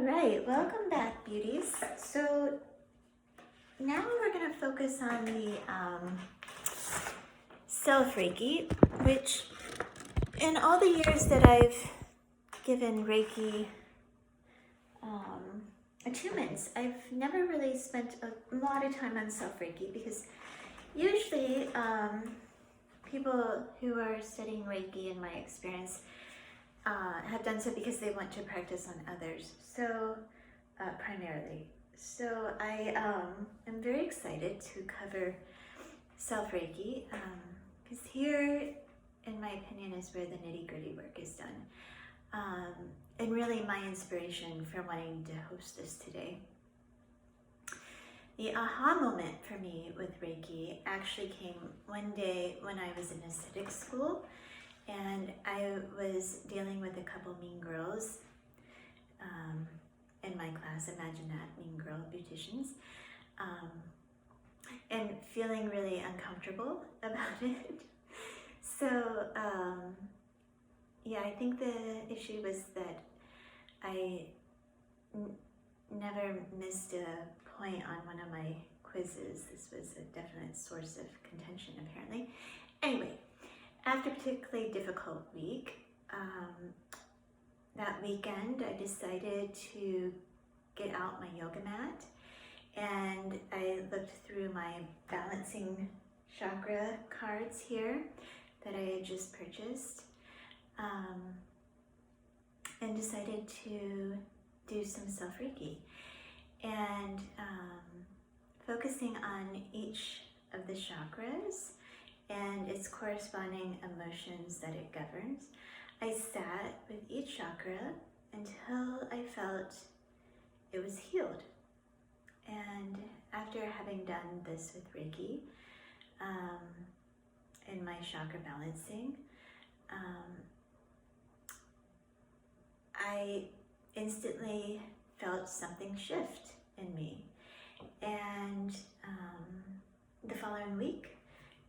right, welcome back, beauties. So now we're going to focus on the self Reiki, which in all the years that I've given Reiki attunements, I've never really spent a lot of time on self Reiki because usually people who are studying Reiki, in my experience, have done so because they want to practice on others. So primarily. So I am very excited to cover self Reiki because here, in my opinion, is where the nitty gritty work is done. And really my inspiration for wanting to host this today. The aha moment for me with Reiki actually came one day when I was in aesthetic school and I was dealing with a couple mean girls in my class. Imagine that, mean girl beauticians, and feeling really uncomfortable about it. So yeah, I think the issue was that I never missed a point on one of my quizzes. This was a definite source of contention, apparently. Anyway, after a particularly difficult week, that weekend I decided to get out my yoga mat and I looked through my balancing chakra cards here that I had just purchased and decided to do some self-Reiki and focusing on each of the chakras and its corresponding emotions that it governs. I sat with each chakra until I felt it was healed. And after having done this with Reiki in my chakra balancing, I instantly felt something shift in me. And the following week,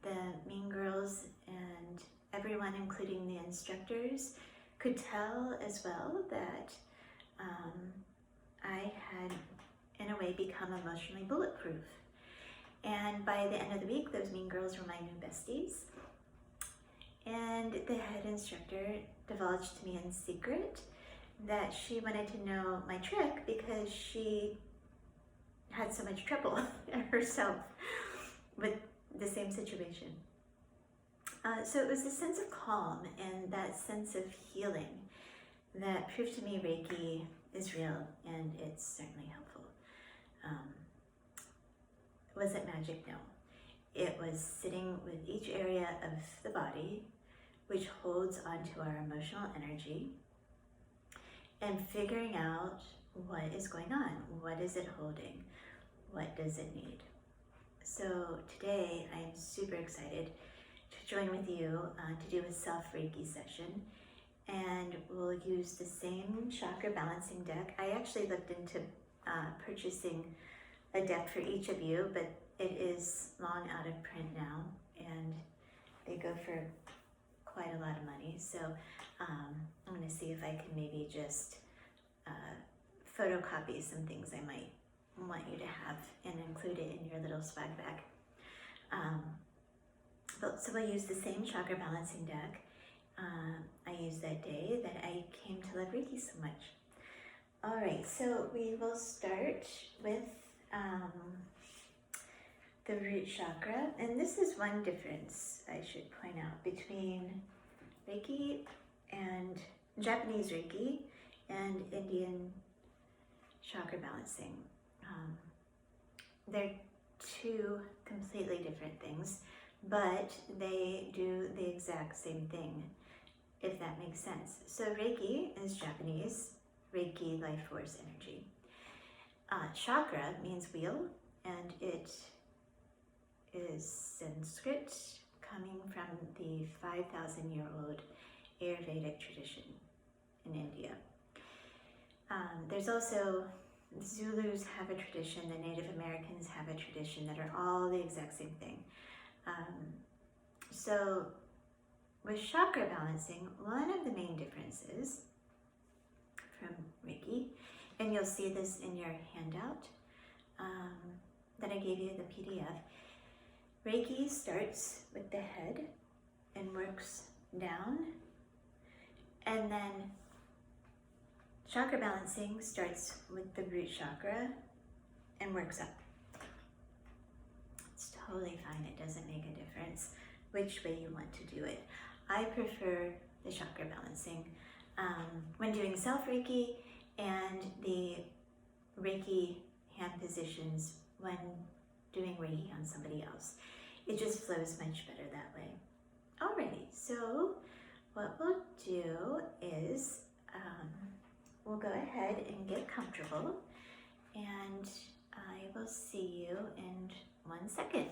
the mean girls and everyone, including the instructors, could tell as well that I had, in a way, become emotionally bulletproof. And by the end of the week, those mean girls were my new besties. And the head instructor divulged to me in secret that she wanted to know my trick because she had so much trouble herself with the same situation. So it was a sense of calm and that sense of healing that proved to me Reiki is real and it's certainly helpful. Was it magic? No. It was sitting with each area of the body which holds onto our emotional energy and figuring out what is going on. What is it holding? What does it need? So today I am super excited to join with you to do a self-Reiki session, and we'll use the same chakra balancing deck. I actually looked into purchasing a deck for each of you, but it is long out of print now and they go for quite a lot of money. So I'm going to see if I can maybe just photocopy some things I might want you to have and include it in your little swag bag. So we'll use the same chakra balancing deck I used that day that I came to love Reiki so much. All right, so we will start with the root chakra, and this is one difference I should point out between Reiki and Japanese Reiki and Indian chakra balancing. They're two completely different things, but they do the exact same thing, if that makes sense. So Reiki is Japanese, Reiki, life force energy. Chakra means wheel, and it is Sanskrit, coming from the 5,000-year-old Ayurvedic tradition in India. There's also, Zulus have a tradition, the Native Americans have a tradition that are all the exact same thing. So with chakra balancing, one of the main differences from Reiki and you'll see this in your handout that I gave you, the PDF. Reiki starts with the head and works down, and then chakra balancing starts with the root chakra and works up. It's totally fine, it doesn't make a difference which way you want to do it. I prefer the chakra balancing when doing self-Reiki, and the Reiki hand positions when doing Reiki on somebody else. It just flows much better that way. Alrighty, so what we'll do is we'll go ahead and get comfortable, and I will see you in 1 second.